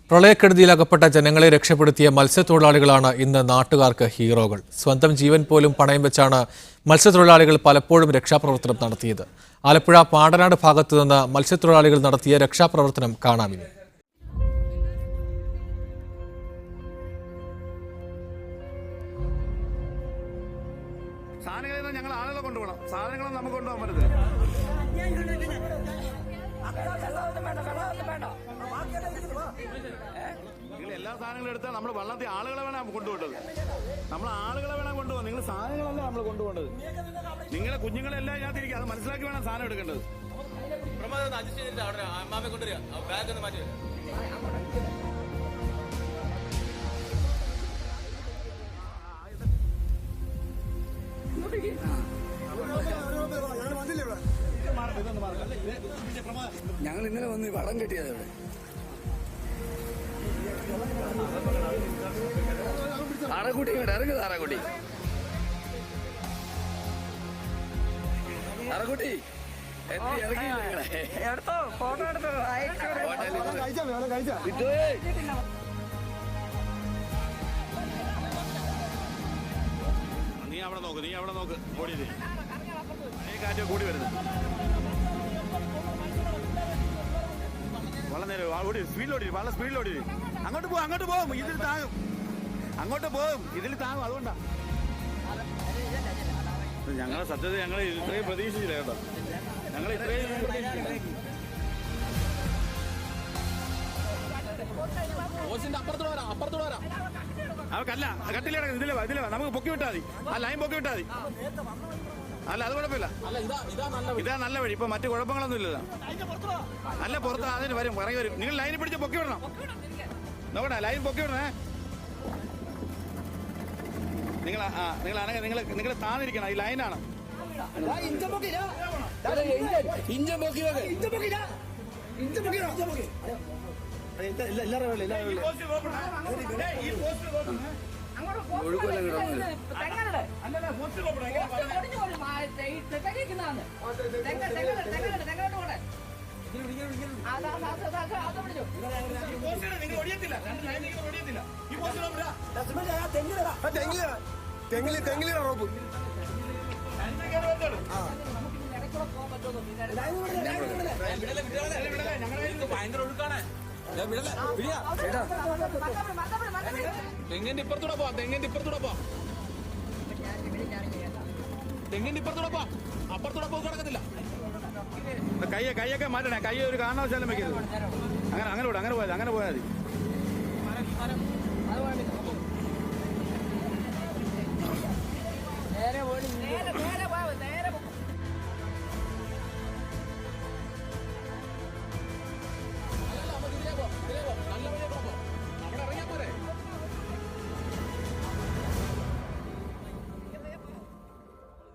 പ്രളയക്കെടുതിയിലകപ്പെട്ട ജനങ്ങളെ രക്ഷപ്പെടുത്തിയ മത്സ്യത്തൊഴിലാളികളാണ് ഇന്ന് നാട്ടുകാർക്ക് ഹീറോകൾ. സ്വന്തം ജീവൻ പോലും പണയം വെച്ചാണ് മത്സ്യത്തൊഴിലാളികൾ പലപ്പോഴും രക്ഷാപ്രവർത്തനം നടത്തിയത്. ആലപ്പുഴ പാടനാട് ഭാഗത്തുനിന്ന് മത്സ്യത്തൊഴിലാളികൾ നടത്തിയ രക്ഷാപ്രവർത്തനം കാണാമിനി. ഞങ്ങൾ ആളുകളെ കൊണ്ടുപോകണം, സാധനങ്ങൾ നമുക്ക് കൊണ്ടുപോകാൻ പറ്റത്തില്ല. നിങ്ങൾ എല്ലാ സാധനങ്ങളും എടുത്താൽ നമ്മൾ വള്ളത്തിൽ ആളുകളെ വേണം കൊണ്ടുപോകേണ്ടത്. നമ്മൾ ആളുകളെ വേണം കൊണ്ടുപോകാൻ. നിങ്ങൾ സാധനങ്ങളല്ല നമ്മൾ കൊണ്ടുപോകേണ്ടത്. നിങ്ങളെ കുഞ്ഞുങ്ങളെല്ലാം ഇതിനകത്തിരിക്കുക, അത് മനസ്സിലാക്കി വേണം സാധനം എടുക്കേണ്ടത്. ഞങ്ങൾ ഇന്നലെ വന്ന് വള്ളം കെട്ടിയത് ഇവിടെ. താറക്കുട്ടി ഇവിടെ ഇറങ്ങി. താറക്കുട്ടി താറക്കുട്ടി ഇറങ്ങി. നീ അവിടെ നോക്ക് ഓടിയത് കാറ്റ് കൂടി വരുന്നു. വളരെ നേരം ഓടി, സ്പീഡിലോടി, വളരെ സ്പീഡിലോടി. അങ്ങോട്ട് പോകും, ഇതിൽ താങ്ങും. അങ്ങോട്ട് പോകും, ഇതിൽ താങ്ങും. അതുകൊണ്ടാ ഞങ്ങളെ സത്യത ഞങ്ങൾ ഇത്രയും പ്രതീക്ഷിച്ചില്ല കേട്ടോ. ഞങ്ങൾ ഇത്രയും അവർക്കല്ല കട്ടില ഇതിലെ നമുക്ക് പൊക്കി വിട്ടാൽ മതി. ആ ലൈൻ പൊക്കി വിട്ടാൽ മതി. അല്ല അത് കുഴപ്പമില്ല, ഇതാ നല്ല വഴി. ഇപ്പൊ മറ്റു കുഴപ്പങ്ങളൊന്നും ഇല്ലല്ലോ. നല്ല പുറത്ത് അതിന് വരും, ഇറങ്ങി വരും. നിങ്ങൾ ലൈനിൽ പിടിച്ച് പൊക്കി വിടണം. നോക്കട്ടെ, ലൈൻ പൊക്കി വിടണേ. നിങ്ങൾ താന്നിരിക്കണം. ഈ ലൈനാണ്. തെങ്ങിലിട റോപ്പ് ഭയങ്കര ഒഴുക്കാണ്. തെങ്ങിന്റെ ഇപ്പുറത്തൂടെ പോവാ. അപ്പുറത്തൂടെ പോയി കിടക്കത്തില്ല. കൈയൊക്കെ മാറ്റണേ. കൈ ഒരു കാരണവശാലും വെക്കരുത്. അങ്ങനെ പോയാൽ മതി.